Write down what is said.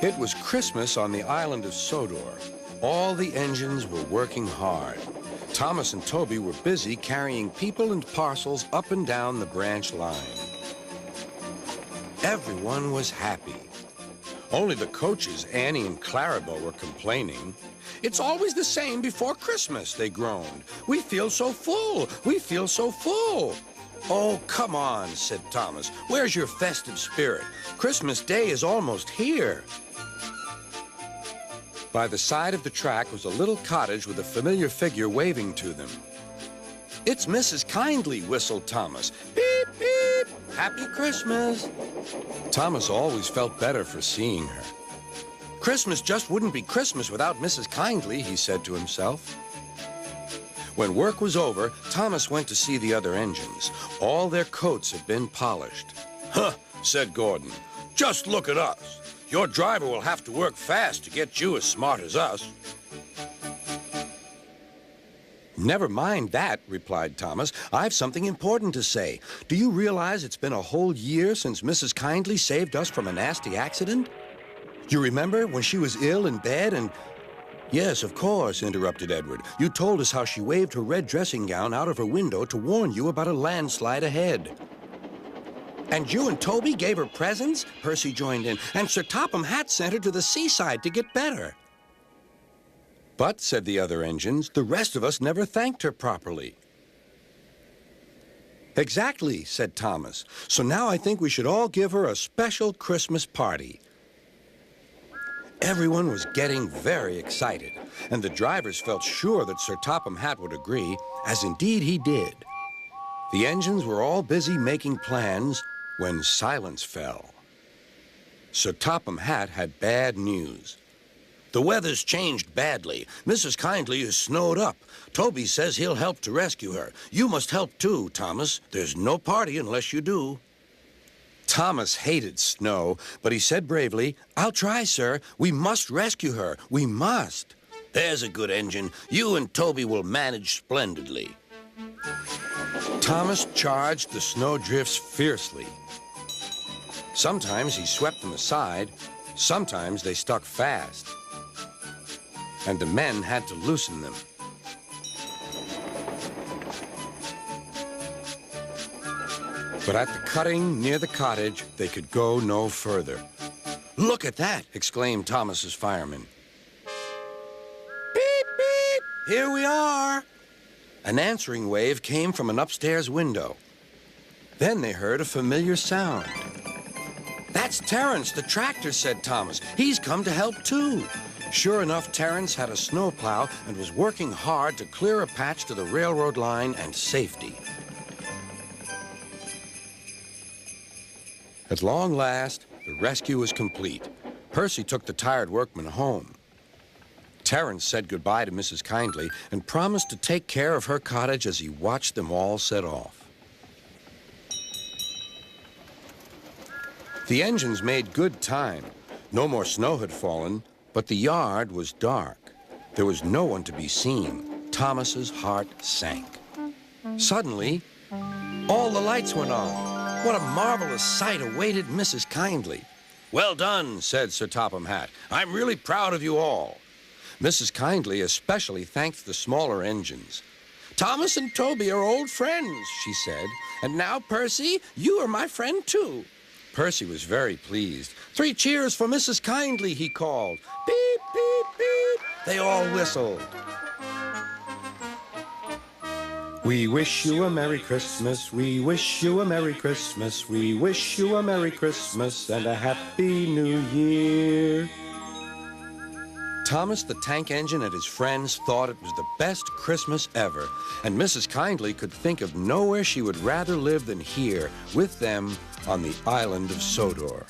It was Christmas on the island of Sodor. All the engines were working hard. Thomas and Toby were busy carrying people and parcels up and down the branch line. Everyone was happy. Only the coaches, Annie and Clarabelle, were complaining. "It's always the same before Christmas," they groaned. "We feel so full. We feel so full." "Oh, come on," said Thomas. "Where's your festive spirit? Christmas Day is almost here." By the side of the track was a little cottage with a familiar figure waving to them. "It's Mrs. Kindly," whistled Thomas. "Beep, beep! Happy Christmas!" Thomas always felt better for seeing her. Christmas just wouldn't be Christmas without Mrs. Kindly, he said to himself. When work was over, Thomas went to see the other engines. All their coats had been polished. "Huh," said Gordon. "Just look at us. Your driver will have to work fast to get you as smart as us." "Never mind that," replied Thomas. "I've something important to say. Do you realize it's been a whole year since Mrs. Kindly saved us from a nasty accident? You remember when she was ill in bed and—" "Yes, of course," interrupted Edward. "You told us how she waved her red dressing gown out of her window to warn you about a landslide ahead." "And you and Toby gave her presents?" Percy joined in. "And Sir Topham Hatt sent her to the seaside to get better." "But," said the other engines, "the rest of us never thanked her properly." "Exactly," said Thomas. "So now I think we should all give her a special Christmas party." Everyone was getting very excited, and the drivers felt sure that Sir Topham Hatt would agree, as indeed he did. The engines were all busy making plans when silence fell. Sir Topham Hatt had bad news. "The weather's changed badly. Mrs. Kindly is snowed up. Toby says he'll help to rescue her. You must help too, Thomas. There's no party unless you do." Thomas hated snow, but he said bravely, "I'll try, sir. We must rescue her. We must." "There's a good engine. You and Toby will manage splendidly." Thomas charged the snowdrifts fiercely. Sometimes he swept them aside, sometimes they stuck fast, and the men had to loosen them. But at the cutting near the cottage, they could go no further. "Look at that!" exclaimed Thomas's fireman. "Beep, beep! Here we are!" An answering wave came from an upstairs window. Then they heard a familiar sound. "That's Terence, the tractor," said Thomas. "He's come to help too." Sure enough, Terence had a snowplow and was working hard to clear a patch to the railroad line and safety. At long last, the rescue was complete. Percy took the tired workmen home. Terence said goodbye to Mrs. Kindly and promised to take care of her cottage as he watched them all set off. The engines made good time. No more snow had fallen, but the yard was dark. There was no one to be seen. Thomas's heart sank. Suddenly, all the lights went on. What a marvelous sight awaited Mrs. Kindly. "Well done," said Sir Topham Hatt. "I'm really proud of you all." Mrs. Kindly especially thanked the smaller engines. "Thomas and Toby are old friends," she said. "And now, Percy, you are my friend too." Percy was very pleased. "3 cheers for Mrs. Kindly," he called. "Beep, beep, beep." They all whistled. "We wish you a Merry Christmas, we wish you a Merry Christmas, we wish you a Merry Christmas and a Happy New Year." Thomas the tank engine and his friends thought it was the best Christmas ever, and Mrs. Kindly could think of nowhere she would rather live than here with them on the island of Sodor.